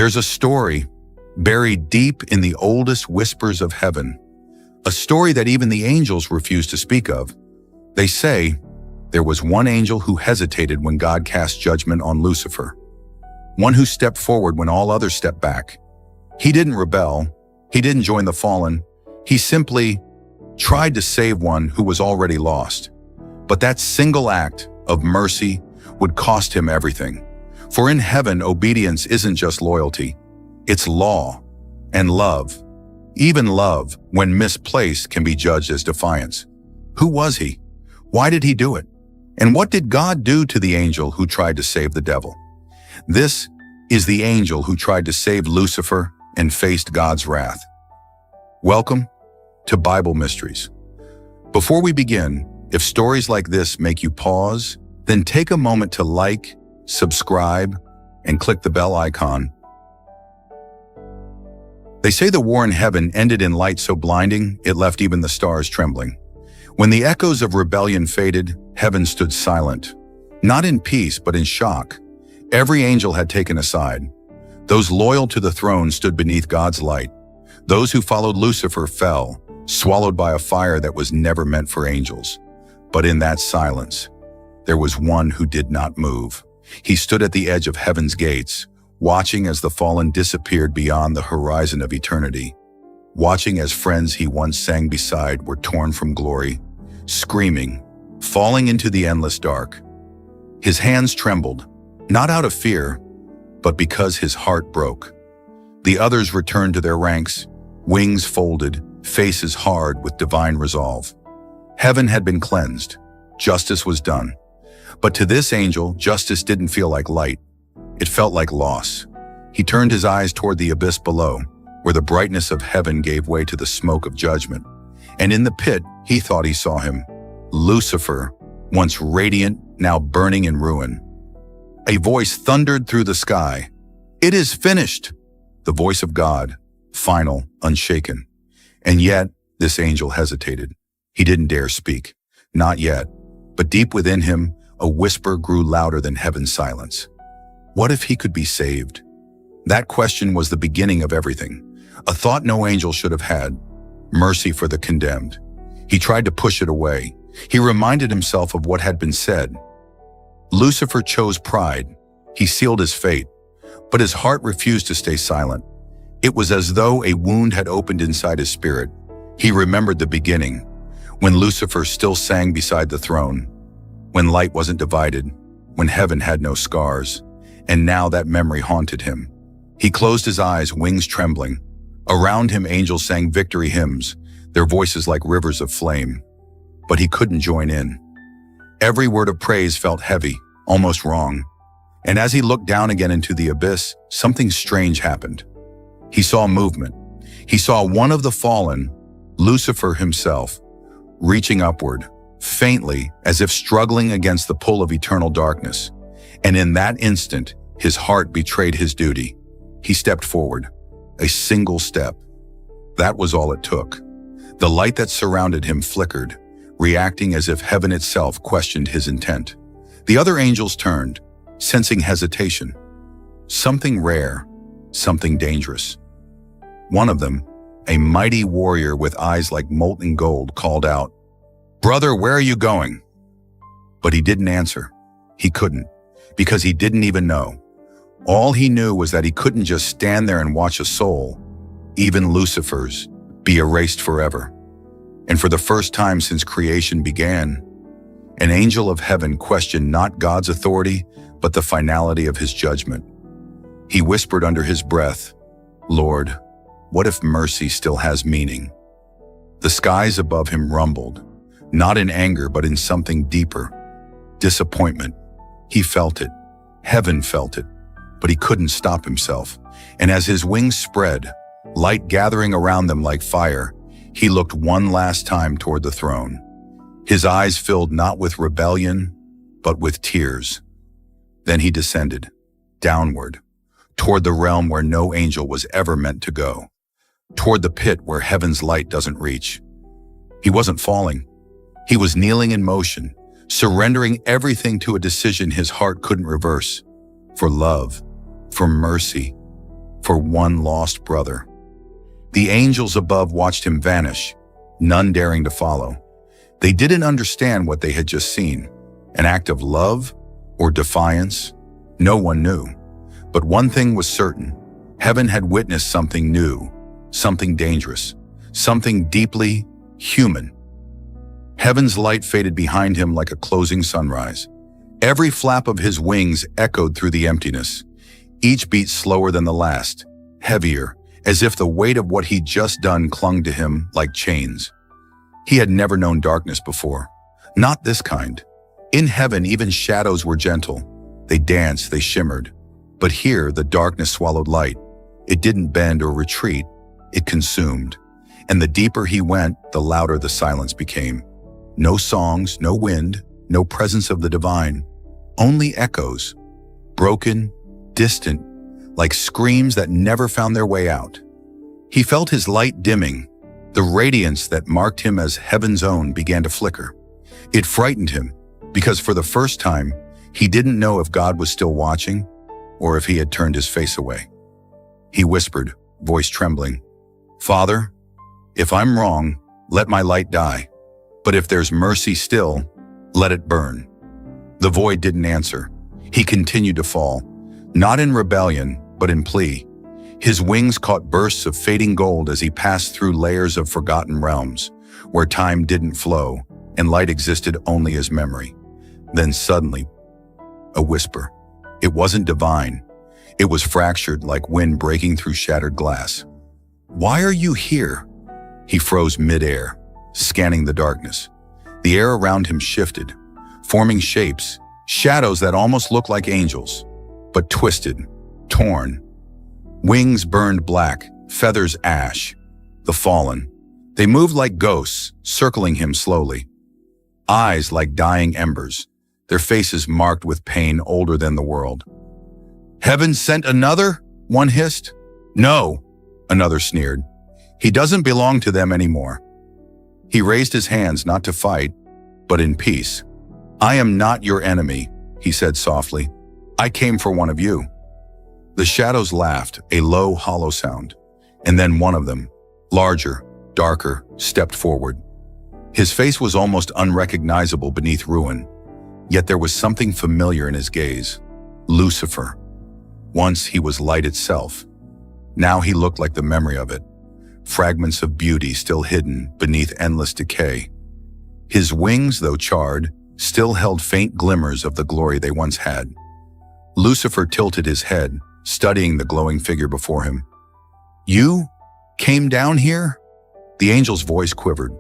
There's a story buried deep in the oldest whispers of heaven, a story that even the angels refuse to speak of. They say there was one angel who hesitated when God cast judgment on Lucifer, one who stepped forward when all others stepped back. He didn't rebel, he didn't join the fallen, he simply tried to save one who was already lost. But that single act of mercy would cost him everything. For in heaven, obedience isn't just loyalty, it's law and love. Even love, when misplaced, can be judged as defiance. Who was he? Why did he do it? And what did God do to the angel who tried to save the devil? This is the angel who tried to save Lucifer and faced God's wrath. Welcome to Bible Mysteries. Before we begin, if stories like this make you pause, then take a moment to like, subscribe, and click the bell icon. They say the war in heaven ended in light so blinding, it left even the stars trembling. When the echoes of rebellion faded, heaven stood silent. Not in peace, but in shock. Every angel had taken a side. Those loyal to the throne stood beneath God's light. Those who followed Lucifer fell, swallowed by a fire that was never meant for angels. But in that silence, there was one who did not move. He stood at the edge of heaven's gates, watching as the fallen disappeared beyond the horizon of eternity, watching as friends he once sang beside were torn from glory, screaming, falling into the endless dark. His hands trembled, not out of fear, but because his heart broke. The others returned to their ranks, wings folded, faces hard with divine resolve. Heaven had been cleansed, justice was done. But to this angel, justice didn't feel like light. It felt like loss. He turned his eyes toward the abyss below, where the brightness of heaven gave way to the smoke of judgment. And in the pit, he thought he saw him. Lucifer, once radiant, now burning in ruin. A voice thundered through the sky. "It is finished!" The voice of God, final, unshaken. And yet, this angel hesitated. He didn't dare speak. Not yet. But deep within him, a whisper grew louder than heaven's silence. What if he could be saved? That question was the beginning of everything. A thought no angel should have had. Mercy for the condemned. He tried to push it away. He reminded himself of what had been said. Lucifer chose pride. He sealed his fate. But his heart refused to stay silent. It was as though a wound had opened inside his spirit. He remembered the beginning, when Lucifer still sang beside the throne, when light wasn't divided, when heaven had no scars. And now that memory haunted him. He closed his eyes, wings trembling. Around him, angels sang victory hymns, their voices like rivers of flame. But he couldn't join in. Every word of praise felt heavy, almost wrong. And as he looked down again into the abyss, something strange happened. He saw movement. He saw one of the fallen, Lucifer himself, reaching upward, faintly, as if struggling against the pull of eternal darkness. And in that instant, his heart betrayed his duty. He stepped forward, a single step. That was all it took. The light that surrounded him flickered, reacting as if heaven itself questioned his intent. The other angels turned, sensing hesitation. Something rare, something dangerous. One of them, a mighty warrior with eyes like molten gold, called out, "Brother, where are you going?" But he didn't answer. He couldn't, because he didn't even know. All he knew was that he couldn't just stand there and watch a soul, even Lucifer's, be erased forever. And for the first time since creation began, an angel of heaven questioned not God's authority, but the finality of his judgment. He whispered under his breath, "Lord, what if mercy still has meaning?" The skies above him rumbled, not in anger, but in something deeper. Disappointment. He felt it. Heaven felt it. But he couldn't stop himself. And as his wings spread, light gathering around them like fire, he looked one last time toward the throne. His eyes filled not with rebellion, but with tears. Then he descended, downward, toward the realm where no angel was ever meant to go, toward the pit where heaven's light doesn't reach. He wasn't falling. He was kneeling in motion, surrendering everything to a decision his heart couldn't reverse. For love, for mercy, for one lost brother. The angels above watched him vanish, none daring to follow. They didn't understand what they had just seen. An act of love or defiance? No one knew. But one thing was certain. Heaven had witnessed something new, something dangerous, something deeply human. Heaven's light faded behind him like a closing sunrise. Every flap of his wings echoed through the emptiness, each beat slower than the last, heavier, as if the weight of what he'd just done clung to him like chains. He had never known darkness before, not this kind. In heaven, even shadows were gentle. They danced, they shimmered. But here, the darkness swallowed light. It didn't bend or retreat, it consumed. And the deeper he went, the louder the silence became. No songs, no wind, no presence of the divine. Only echoes, broken, distant, like screams that never found their way out. He felt his light dimming. The radiance that marked him as heaven's own began to flicker. It frightened him, because for the first time, he didn't know if God was still watching or if he had turned his face away. He whispered, voice trembling, "Father, if I'm wrong, let my light die. But if there's mercy still, let it burn." The void didn't answer. He continued to fall, not in rebellion, but in plea. His wings caught bursts of fading gold as he passed through layers of forgotten realms, where time didn't flow and light existed only as memory. Then suddenly, a whisper. It wasn't divine. It was fractured like wind breaking through shattered glass. "Why are you here?" He froze midair, scanning the darkness. The air around him shifted, forming shapes, shadows that almost looked like angels, but twisted, torn. Wings burned black, feathers ash. The fallen. They moved like ghosts, circling him slowly. Eyes like dying embers, their faces marked with pain older than the world. "Heaven sent another?" one hissed. "No," another sneered. "He doesn't belong to them anymore." He raised his hands not to fight, but in peace. "I am not your enemy," he said softly. "I came for one of you." The shadows laughed, a low, hollow sound. And then one of them, larger, darker, stepped forward. His face was almost unrecognizable beneath ruin, yet there was something familiar in his gaze. Lucifer. Once he was light itself. Now he looked like the memory of it, fragments of beauty still hidden beneath endless decay. His wings, though charred, still held faint glimmers of the glory they once had. Lucifer tilted his head, studying the glowing figure before him. "You came down here?" The angel's voice quivered.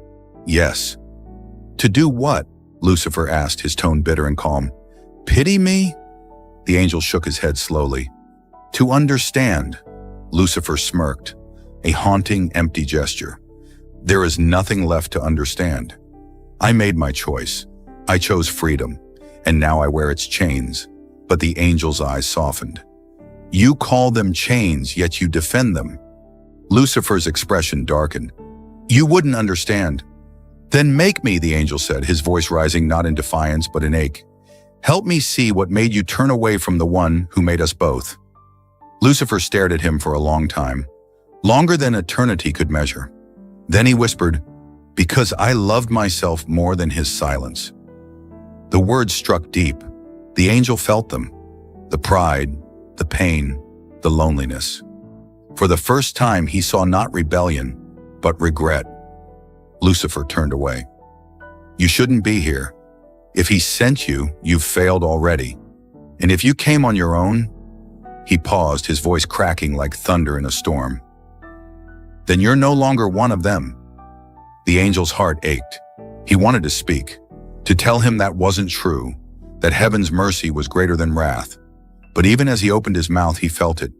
"Yes." "To do what?" Lucifer asked, his tone bitter and calm. "Pity me?" The angel shook his head slowly. "To understand." Lucifer smirked, a haunting, empty gesture. "There is nothing left to understand. I made my choice. I chose freedom, and now I wear its chains." But the angel's eyes softened. "You call them chains, yet you defend them." Lucifer's expression darkened. "You wouldn't understand." "Then make me," the angel said, his voice rising not in defiance but in ache. "Help me see what made you turn away from the one who made us both." Lucifer stared at him for a long time, longer than eternity could measure. Then he whispered, "Because I loved myself more than his silence." The words struck deep. The angel felt them. The pride, the pain, the loneliness. For the first time, he saw not rebellion, but regret. Lucifer turned away. "You shouldn't be here. If he sent you, you've failed already. And if you came on your own," he paused, his voice cracking like thunder in a storm, "then you're no longer one of them." The angel's heart ached. He wanted to speak, to tell him that wasn't true, that heaven's mercy was greater than wrath. But even as he opened his mouth, he felt it,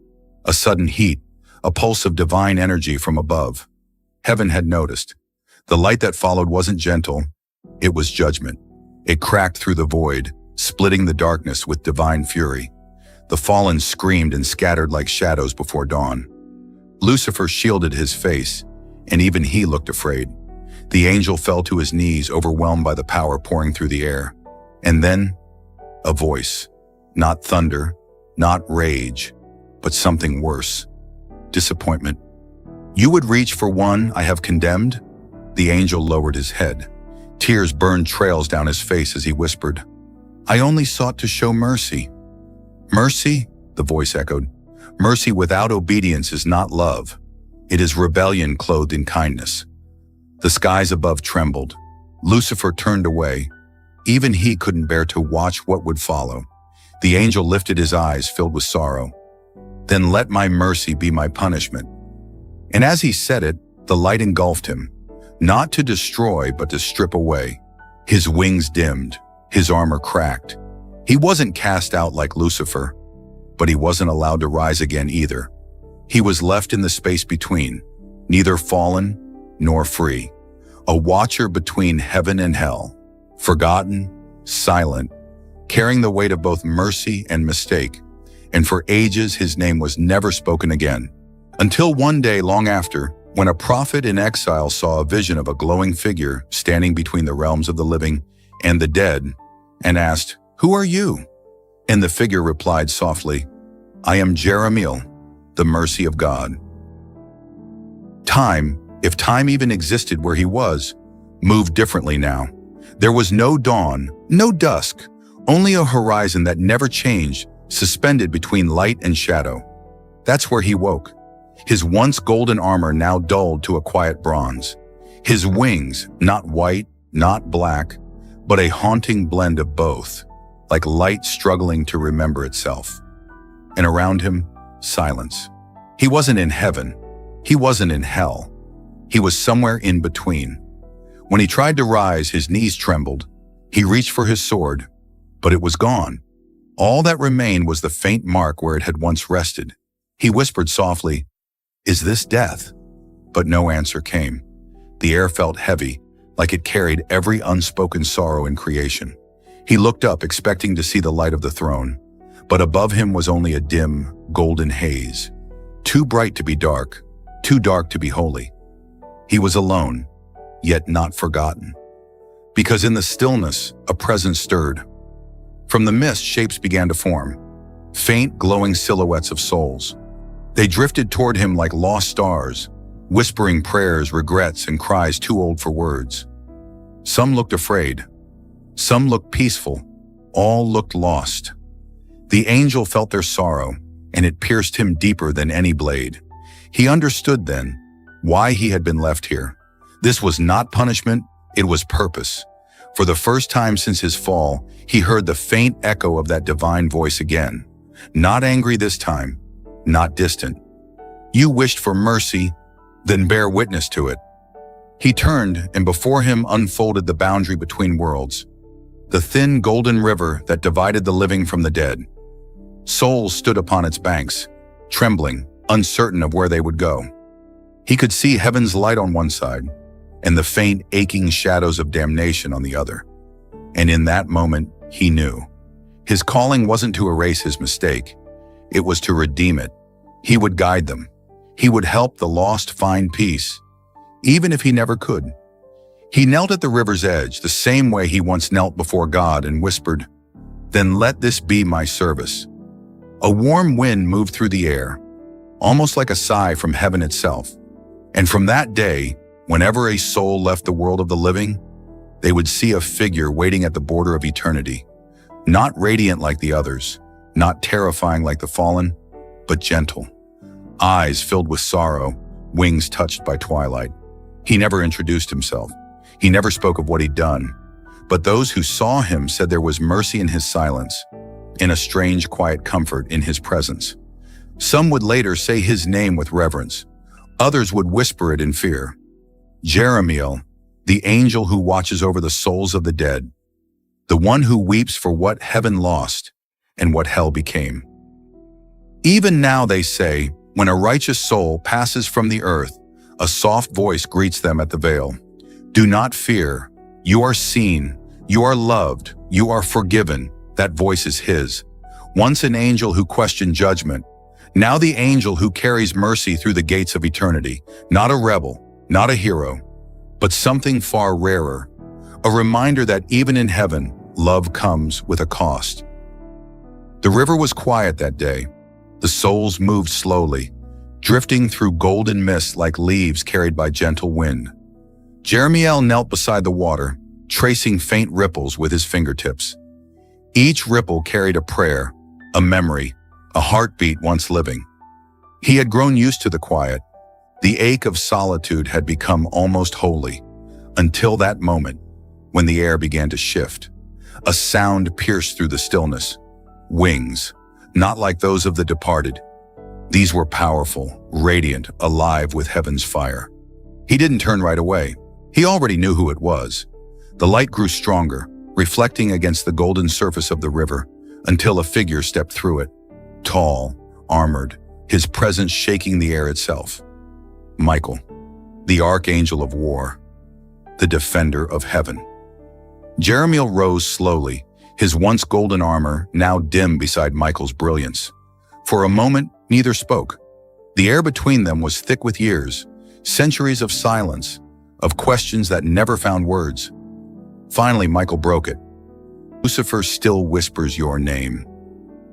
a sudden heat, a pulse of divine energy from above. Heaven had noticed. The light that followed wasn't gentle, it was judgment. It cracked through the void, splitting the darkness with divine fury. The fallen screamed and scattered like shadows before dawn. Lucifer shielded his face, and even he looked afraid. The angel fell to his knees, overwhelmed by the power pouring through the air. And then, a voice. Not thunder, not rage, but something worse. disappointment. You would reach for one I have condemned? The angel lowered his head. Tears burned trails down his face as he whispered, I only sought to show mercy. Mercy? The voice echoed. Mercy without obedience is not love. It is rebellion clothed in kindness. The skies above trembled. Lucifer turned away. Even he couldn't bear to watch what would follow. The angel lifted his eyes filled with sorrow. Then let my mercy be my punishment. And as he said it, the light engulfed him, not to destroy but to strip away. His wings dimmed, his armor cracked. He wasn't cast out like Lucifer, but he wasn't allowed to rise again either. He was left in the space between, neither fallen nor free, a watcher between heaven and hell, forgotten, silent, carrying the weight of both mercy and mistake. And for ages his name was never spoken again. Until one day long after, when a prophet in exile saw a vision of a glowing figure standing between the realms of the living and the dead, and asked, Who are you? And the figure replied softly, I am Jeremiel, the mercy of God. Time, if time even existed where he was, moved differently now. There was no dawn, no dusk, only a horizon that never changed, suspended between light and shadow. That's where he woke. His once golden armor now dulled to a quiet bronze. His wings, not white, not black, but a haunting blend of both, like light struggling to remember itself. And around him, silence. He wasn't in heaven. He wasn't in hell. He was somewhere in between. When he tried to rise, his knees trembled. He reached for his sword, but it was gone. All that remained was the faint mark where it had once rested. He whispered softly, Is this death? But no answer came. The air felt heavy, like it carried every unspoken sorrow in creation. He looked up, expecting to see the light of the throne, but above him was only a dim, golden haze, too bright to be dark, too dark to be holy. He was alone, yet not forgotten, because in the stillness, a presence stirred. From the mist, shapes began to form, faint, glowing silhouettes of souls. They drifted toward him like lost stars, whispering prayers, regrets, and cries too old for words. Some looked afraid. Some looked peaceful. All looked lost. The angel felt their sorrow, and it pierced him deeper than any blade. He understood then why he had been left here. This was not punishment, it was purpose. For the first time since his fall, he heard the faint echo of that divine voice again. Not angry this time, not distant. You wished for mercy, then bear witness to it. He turned, and before him unfolded the boundary between worlds, the thin golden river that divided the living from the dead. Souls stood upon its banks, trembling, uncertain of where they would go. He could see heaven's light on one side, and the faint, aching shadows of damnation on the other. And in that moment, he knew. His calling wasn't to erase his mistake. It was to redeem it. He would guide them. He would help the lost find peace, even if he never could. He knelt at the river's edge, the same way he once knelt before God, and whispered, Then let this be my service. A warm wind moved through the air, almost like a sigh from heaven itself. And from that day, whenever a soul left the world of the living, they would see a figure waiting at the border of eternity, not radiant like the others, not terrifying like the fallen, but gentle. Eyes filled with sorrow, wings touched by twilight. He never introduced himself. He never spoke of what he'd done. But those who saw him said there was mercy in his silence, in a strange, quiet comfort in his presence. Some would later say his name with reverence. Others would whisper it in fear. Jeremiel, the angel who watches over the souls of the dead, the one who weeps for what heaven lost and what hell became. Even now, they say, when a righteous soul passes from the earth, a soft voice greets them at the veil. Do not fear. You are seen. You are loved. You are forgiven. That voice is his. Once an angel who questioned judgment, now the angel who carries mercy through the gates of eternity. Not a rebel, not a hero, but something far rarer. A reminder that even in heaven, love comes with a cost. The river was quiet that day. The souls moved slowly, drifting through golden mist like leaves carried by gentle wind. Jeremiel knelt beside the water, tracing faint ripples with his fingertips. Each ripple carried a prayer, a memory, a heartbeat once living. He had grown used to the quiet. The ache of solitude had become almost holy, until that moment when the air began to shift. A sound pierced through the stillness. Wings, not like those of the departed. These were powerful, radiant, alive with heaven's fire. He didn't turn right away. He already knew who it was. The light grew stronger, reflecting against the golden surface of the river, until a figure stepped through it. Tall, armored, his presence shaking the air itself. Michael, the archangel of war, the defender of heaven. Jeremiel rose slowly, his once golden armor now dim beside Michael's brilliance. For a moment, neither spoke. The air between them was thick with years, centuries of silence, of questions that never found words. Finally, Michael broke it. Lucifer still whispers your name.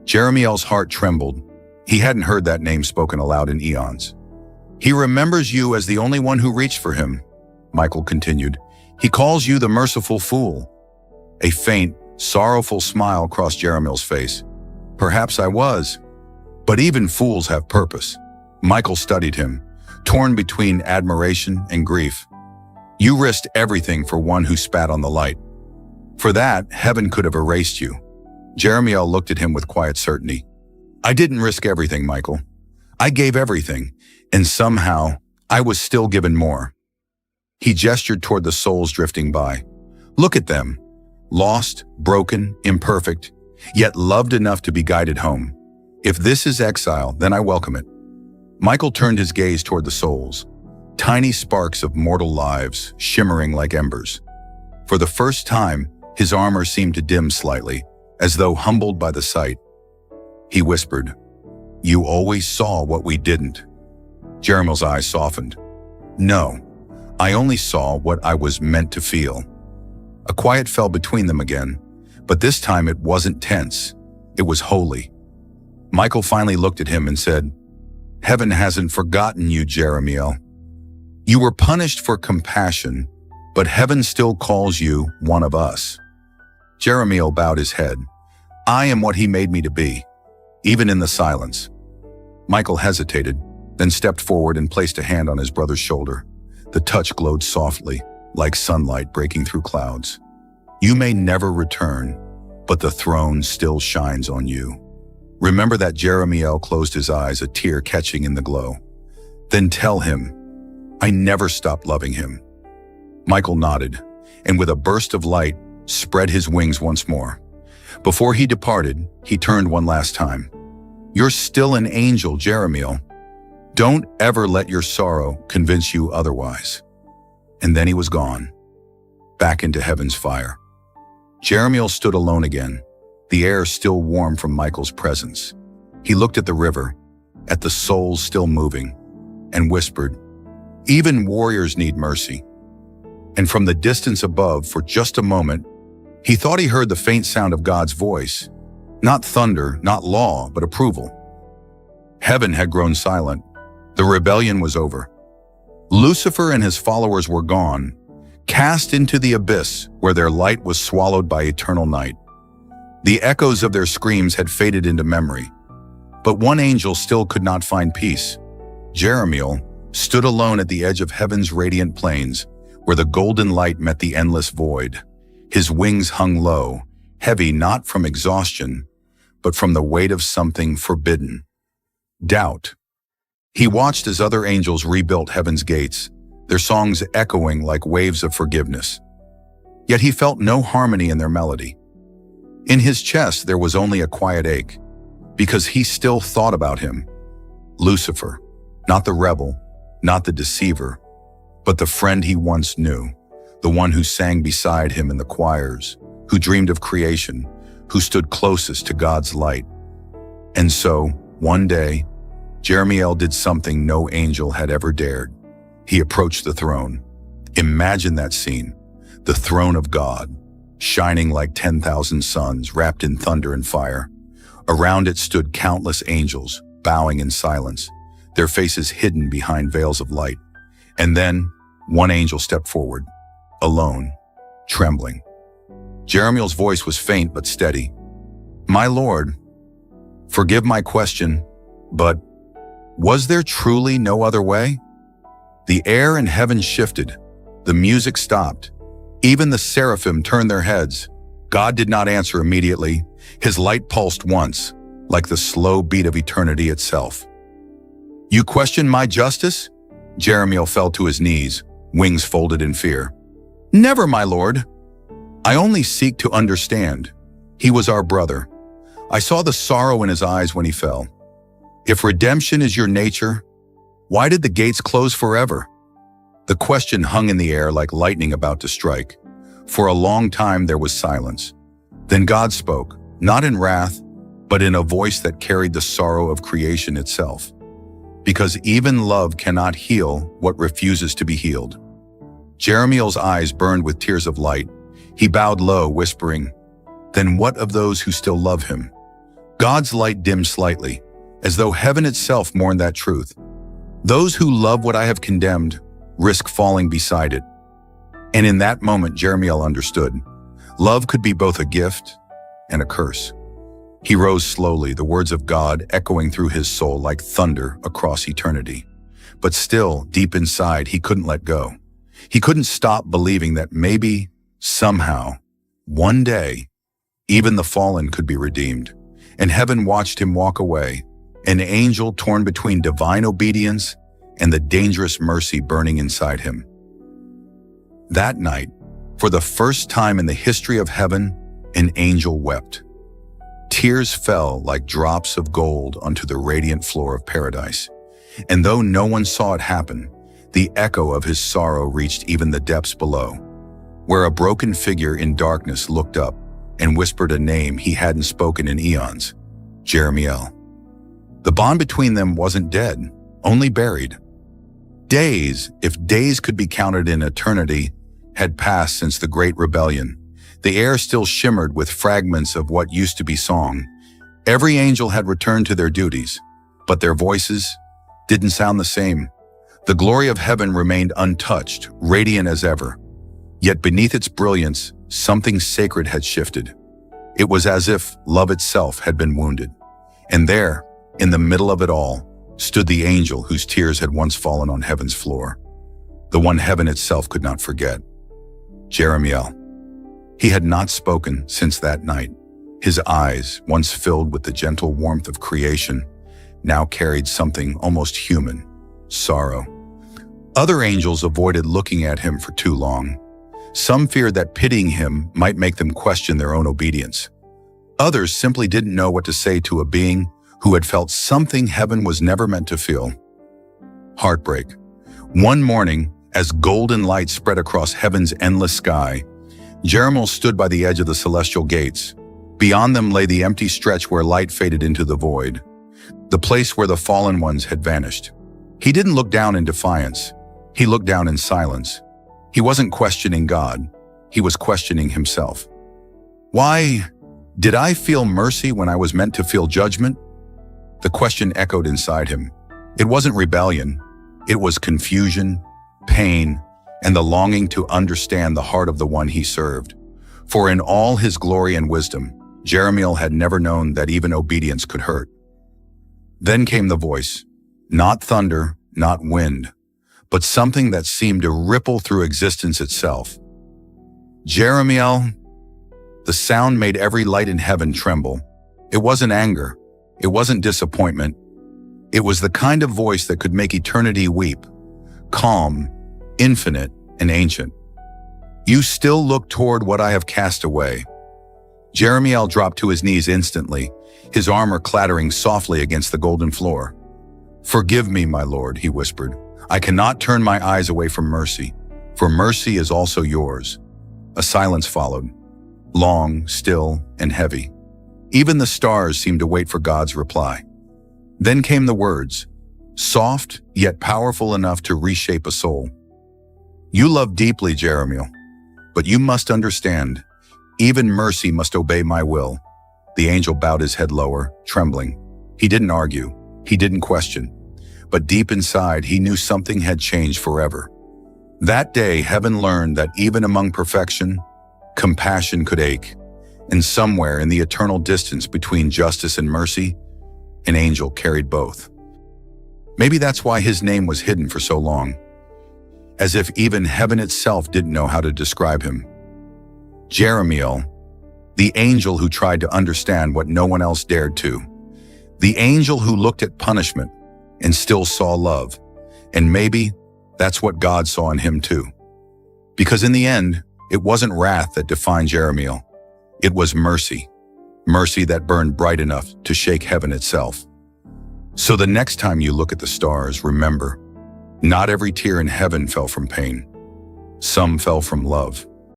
Jeremiel's heart trembled. He hadn't heard that name spoken aloud in eons. He remembers you as the only one who reached for him, Michael continued. He calls you the merciful fool. A faint, sorrowful smile crossed Jeremiel's face. Perhaps I was. But even fools have purpose. Michael studied him, torn between admiration and grief. You risked everything for one who spat on the light. For that, heaven could have erased you. Jeremiel looked at him with quiet certainty. I didn't risk everything, Michael. I gave everything, and somehow, I was still given more. He gestured toward the souls drifting by. Look at them. Lost, broken, imperfect, yet loved enough to be guided home. If this is exile, then I welcome it. Michael turned his gaze toward the souls, tiny sparks of mortal lives shimmering like embers. For the first time, his armor seemed to dim slightly, as though humbled by the sight. He whispered, You always saw what we didn't. Jeremiel's eyes softened. No, I only saw what I was meant to feel. A quiet fell between them again, but this time it wasn't tense. It was holy. Michael finally looked at him and said, Heaven hasn't forgotten you, Jeremiel. You were punished for compassion, but heaven still calls you one of us. Jeremiel bowed his head. I am what he made me to be, even in the silence. Michael hesitated, then stepped forward and placed a hand on his brother's shoulder. The touch glowed softly, like sunlight breaking through clouds. You may never return, but the throne still shines on you. Remember that. Jeremiel closed his eyes, a tear catching in the glow. Then tell him, I never stopped loving him. Michael nodded, and with a burst of light, spread his wings once more. Before he departed, he turned one last time. You're still an angel, Jeremiel. Don't ever let your sorrow convince you otherwise. And then he was gone, back into heaven's fire. Jeremiel stood alone again, the air still warm from Michael's presence. He looked at the river, at the souls still moving, and whispered, Even warriors need mercy. And from the distance above, for just a moment, he thought he heard the faint sound of God's voice. Not thunder, not law, but approval. Heaven had grown silent. The rebellion was over. Lucifer and his followers were gone, cast into the abyss where their light was swallowed by eternal night. The echoes of their screams had faded into memory. But one angel still could not find peace. Jeremiel stood alone at the edge of heaven's radiant plains, where the golden light met the endless void. His wings hung low, heavy not from exhaustion, but from the weight of something forbidden. Doubt. He watched as other angels rebuilt heaven's gates, their songs echoing like waves of forgiveness. Yet he felt no harmony in their melody. In his chest there was only a quiet ache, because he still thought about him. Lucifer, not the rebel, not the deceiver, but the friend he once knew, the one who sang beside him in the choirs, who dreamed of creation, who stood closest to God's light. And so, one day, Jeremiel did something no angel had ever dared. He approached the throne. Imagine that scene, the throne of God, shining like 10,000 suns wrapped in thunder and fire. Around it stood countless angels, bowing in silence, their faces hidden behind veils of light. And then, one angel stepped forward, alone, trembling. Jeremiel's voice was faint but steady. "My Lord, forgive my question, but was there truly no other way?" The air in heaven shifted. The music stopped. Even the seraphim turned their heads. God did not answer immediately. His light pulsed once, like the slow beat of eternity itself. "You question my justice?" Jeremiel fell to his knees, wings folded in fear. "Never, my Lord. I only seek to understand. He was our brother. I saw the sorrow in his eyes when he fell. If redemption is your nature, why did the gates close forever?" The question hung in the air like lightning about to strike. For a long time there was silence. Then God spoke, not in wrath, but in a voice that carried the sorrow of creation itself. Because even love cannot heal what refuses to be healed. Jeremiel's eyes burned with tears of light. He bowed low, whispering, "Then what of those who still love him?" God's light dimmed slightly, as though heaven itself mourned that truth. "Those who love what I have condemned risk falling beside it." And in that moment, Jeremiel understood. Love could be both a gift and a curse. He rose slowly, the words of God echoing through his soul like thunder across eternity. But still, deep inside, he couldn't let go. He couldn't stop believing that maybe, somehow, one day, even the fallen could be redeemed. And heaven watched him walk away, an angel torn between divine obedience and the dangerous mercy burning inside him. That night, for the first time in the history of heaven, an angel wept. Tears fell like drops of gold onto the radiant floor of paradise. And though no one saw it happen, the echo of his sorrow reached even the depths below, where a broken figure in darkness looked up and whispered a name he hadn't spoken in eons, Jeremiel. The bond between them wasn't dead, only buried. Days, if days could be counted in eternity, had passed since the Great Rebellion. The air still shimmered with fragments of what used to be song. Every angel had returned to their duties, but their voices didn't sound the same. The glory of heaven remained untouched, radiant as ever. Yet beneath its brilliance, something sacred had shifted. It was as if love itself had been wounded. And there, in the middle of it all, stood the angel whose tears had once fallen on heaven's floor, the one heaven itself could not forget. Jeremiel. He had not spoken since that night. His eyes, once filled with the gentle warmth of creation, now carried something almost human, sorrow. Other angels avoided looking at him for too long. Some feared that pitying him might make them question their own obedience. Others simply didn't know what to say to a being who had felt something heaven was never meant to feel. Heartbreak. One morning, as golden light spread across heaven's endless sky, Jeremiel stood by the edge of the celestial gates. Beyond them lay the empty stretch where light faded into the void, the place where the fallen ones had vanished. He didn't look down in defiance. He looked down in silence. He wasn't questioning God. He was questioning himself. Why did I feel mercy when I was meant to feel judgment? The question echoed inside him. It wasn't rebellion. It was confusion, pain, and the longing to understand the heart of the one he served. For in all his glory and wisdom, Jeremiel had never known that even obedience could hurt. Then came the voice, not thunder, not wind, but something that seemed to ripple through existence itself. Jeremiel. The sound made every light in heaven tremble. It wasn't anger. It wasn't disappointment. It was the kind of voice that could make eternity weep, calm, infinite, and ancient. You still look toward what I have cast away. Jeremiel dropped to his knees instantly, his armor clattering softly against the golden floor. Forgive me, my Lord, he whispered. I cannot turn my eyes away from mercy, for mercy is also yours. A silence followed, long, still, and heavy. Even the stars seemed to wait for God's reply. Then came the words, soft yet powerful enough to reshape a soul. You love deeply, Jeremiel, but you must understand, even mercy must obey my will. The angel bowed his head lower, trembling. He didn't argue. He didn't question. but deep inside he knew something had changed forever. That day, heaven learned that even among perfection, compassion could ache, and somewhere in the eternal distance between justice and mercy, an angel carried both. Maybe that's why his name was hidden for so long, as if even heaven itself didn't know how to describe him. Jeremiel, the angel who tried to understand what no one else dared to. The angel who looked at punishment and still saw love. And maybe that's what God saw in him too. Because in the end, it wasn't wrath that defined Jeremiel. It was mercy. Mercy that burned bright enough to shake heaven itself. So the next time you look at the stars, remember, not every tear in heaven fell from pain. Some fell from love.